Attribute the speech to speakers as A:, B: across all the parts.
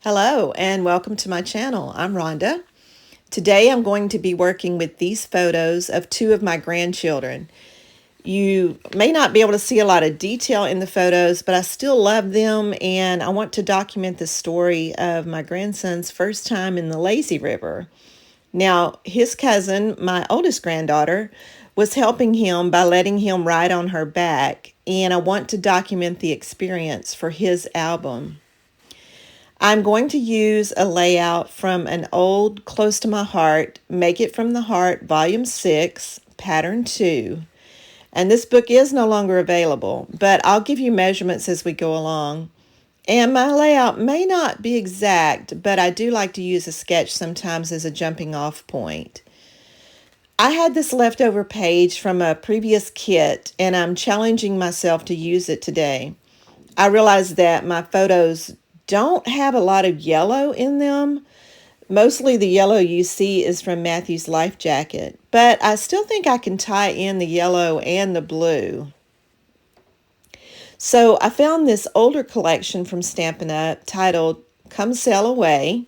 A: Hello and welcome to my channel. I'm Rhonda. Today I'm going to be working with these photos of two of my grandchildren. You may not be able to see a lot of detail in the photos, but I still love them and I want to document the story of my grandson's first time in the lazy river. Now, his cousin, my oldest granddaughter, was helping him by letting him ride on her back, and I want to document the experience for his album. I'm going to use a layout from an old Close to My Heart, Make It From the Heart, Volume 6, Pattern 2. And this book is no longer available, but I'll give you measurements as we go along. And my layout may not be exact, but I do like to use a sketch sometimes as a jumping off point. I had this leftover page from a previous kit, and I'm challenging myself to use it today. I realize that my photos don't have a lot of yellow in them. Mostly the yellow you see is from Matthew's life jacket, but I still think I can tie in the yellow and the blue. So I found this older collection from Stampin' Up! Titled Come Sail Away,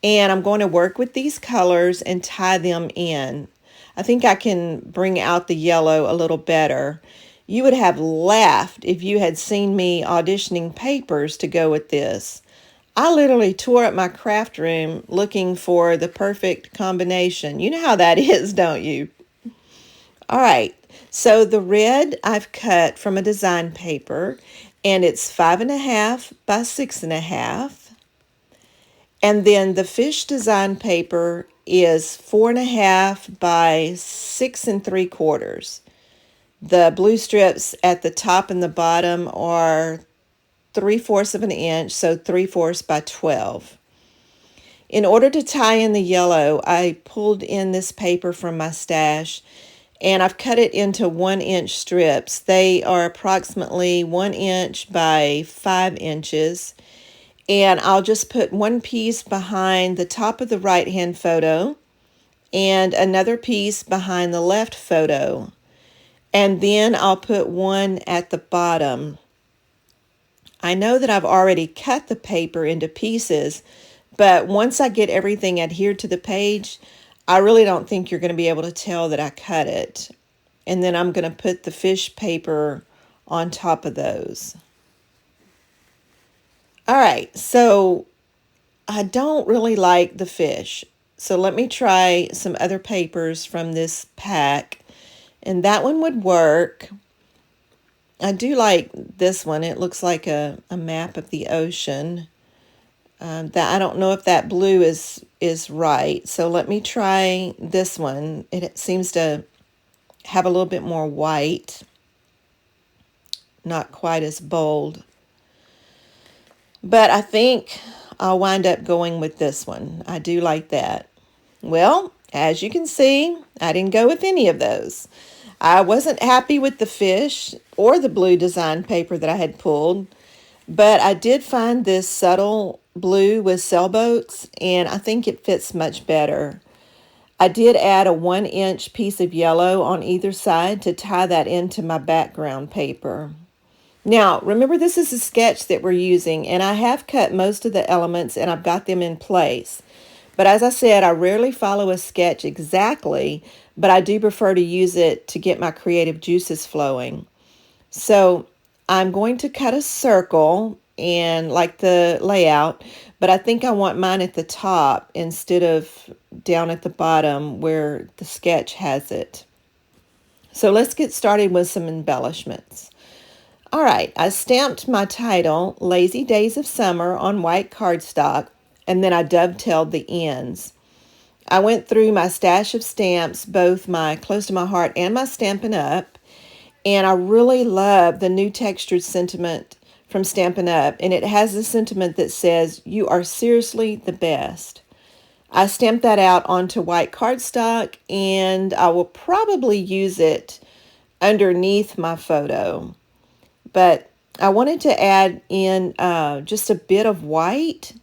A: and I'm going to work with these colors and tie them in. I think I can bring out the yellow a little better. You would have laughed if you had seen me auditioning papers to go with this. I literally tore up my craft room looking for the perfect combination. You know how that is, don't you? All right, so the red I've cut from a design paper, and it's 5.5 by 6.5. And then the fish design paper is 4.5 by 6 3/4. The blue strips at the top and the bottom are 3/4 of an inch, so 3/4 by 12. In order to tie in the yellow, I pulled in this paper from my stash and I've cut it into 1-inch strips. They are approximately 1 inch by 5 inches. And I'll just put one piece behind the top of the right-hand photo and another piece behind the left photo. And then I'll put one at the bottom. I know that I've already cut the paper into pieces, but once I get everything adhered to the page, I really don't think you're going to be able to tell that I cut it. And then I'm going to put the fish paper on top of those. All right, so I don't really like the fish. So let me try some other papers from this pack. And that one would work. I do like this one. It looks like a map of the ocean. That I don't know if that blue is right. So let me try this one. It seems to have a little bit more white. Not quite as bold. But I think I'll wind up going with this one. I do like that. Well, as you can see, I didn't go with any of those. I wasn't happy with the fish or the blue design paper that I had pulled, but I did find this subtle blue with sailboats, and I think it fits much better. I did add a 1-inch piece of yellow on either side to tie that into my background paper. Now, remember, this is a sketch that we're using, and I have cut most of the elements and I've got them in place. But as I said, I rarely follow a sketch exactly, but I do prefer to use it to get my creative juices flowing. So I'm going to cut a circle and like the layout, but I think I want mine at the top instead of down at the bottom where the sketch has it. So let's get started with some embellishments. All right, I stamped my title, Lazy Days of Summer, on white cardstock, and then I dovetailed the ends. I went through my stash of stamps, both my Close to My Heart and my Stampin' Up, and I really love the new textured sentiment from Stampin' Up, and it has a sentiment that says, "You are seriously the best." I stamped that out onto white cardstock, and I will probably use it underneath my photo. But I wanted to add in just a bit of white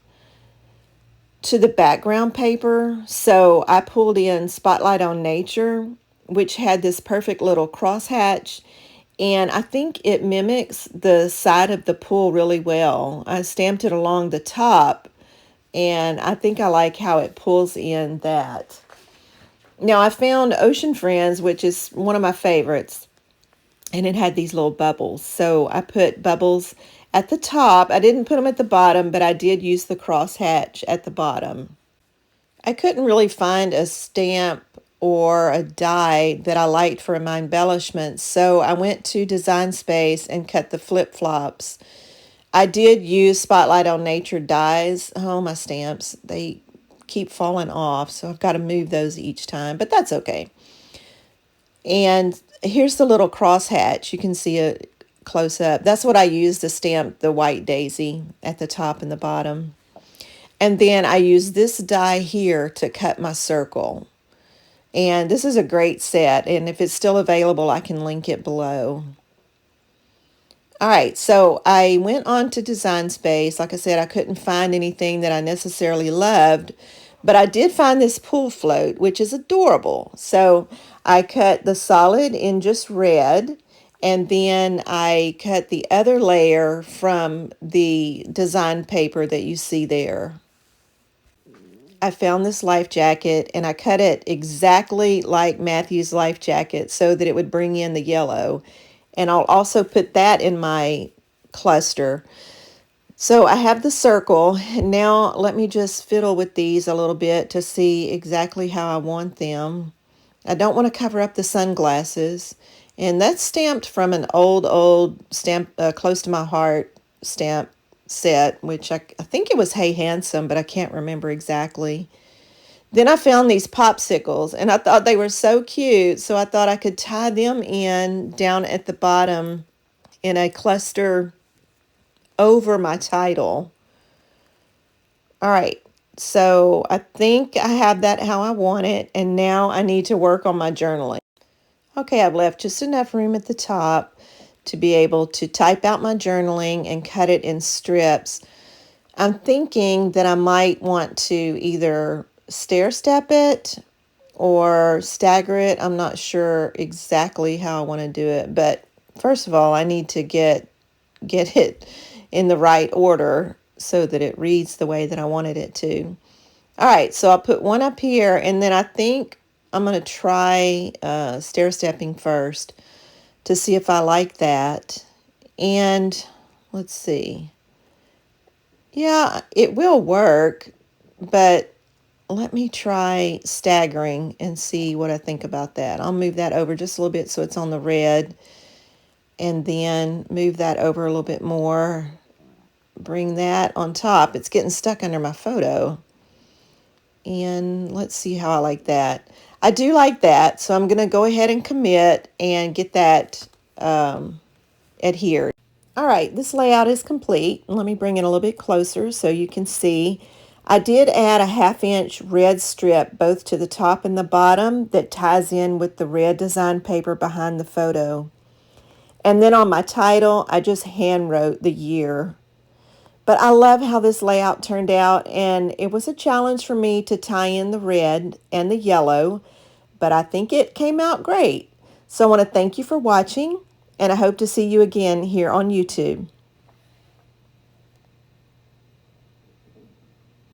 A: to the background paper. So I pulled in Spotlight on Nature, which had this perfect little crosshatch. And I think it mimics the side of the pool really well. I stamped it along the top and I think I like how it pulls in that. Now I found Ocean Friends, which is one of my favorites, and it had these little bubbles. So I put bubbles at the top. I didn't put them at the bottom, but I did use the crosshatch at the bottom. I couldn't really find a stamp or a die that I liked for my embellishments, so I went to Design Space and cut the flip-flops. I did use Spotlight on Nature dies. Oh, my stamps, they keep falling off, so I've got to move those each time, but that's okay. And here's the little crosshatch. You can see it close up. That's what I used to stamp the white daisy at the top and the bottom. And then I use this die here to cut my circle. And this is a great set, and if it's still available, I can link it below. All right, so I went on to Design Space. Like I said, I couldn't find anything that I necessarily loved, but I did find this pool float, which is adorable. So I cut the solid in just red, and then I cut the other layer from the design paper that you see there. I found this life jacket and I cut it exactly like Matthew's life jacket so that it would bring in the yellow. And I'll also put that in my cluster. So I have the circle, and now let me just fiddle with these a little bit to see exactly how I want them. I don't want to cover up the sunglasses, and that's stamped from an old stamp, close to my heart stamp set, which I think it was Hey Handsome, but I can't remember exactly. Then I found these popsicles, and I thought they were so cute, so I thought I could tie them in down at the bottom in a cluster over my title. All right, so I think I have that how I want it, and now I need to work on my journaling. Okay, I've left just enough room at the top to be able to type out my journaling and cut it in strips. I'm thinking that I might want to either stair step it or stagger it. I'm not sure exactly how I want to do it, but first of all, I need to get it in the right order so that it reads the way that I wanted it to. All right, so I'll put one up here, and then I think I'm going to try stair stepping first to see if I like that. And let's see. Yeah, it will work, but let me try staggering and see what I think about that. I'll move that over just a little bit so it's on the red, and then move that over a little bit more. Bring that on top. It's getting stuck under my photo. And let's see how I like that. I do like that, so I'm going to go ahead and commit and get that adhered. All right, this layout is complete. Let me bring it a little bit closer so you can see. I did add a 1/2 inch red strip both to the top and the bottom that ties in with the red design paper behind the photo. And then on my title, I just hand wrote the year. But I love how this layout turned out, and it was a challenge for me to tie in the red and the yellow, but I think it came out great. So I want to thank you for watching, and I hope to see you again here on YouTube.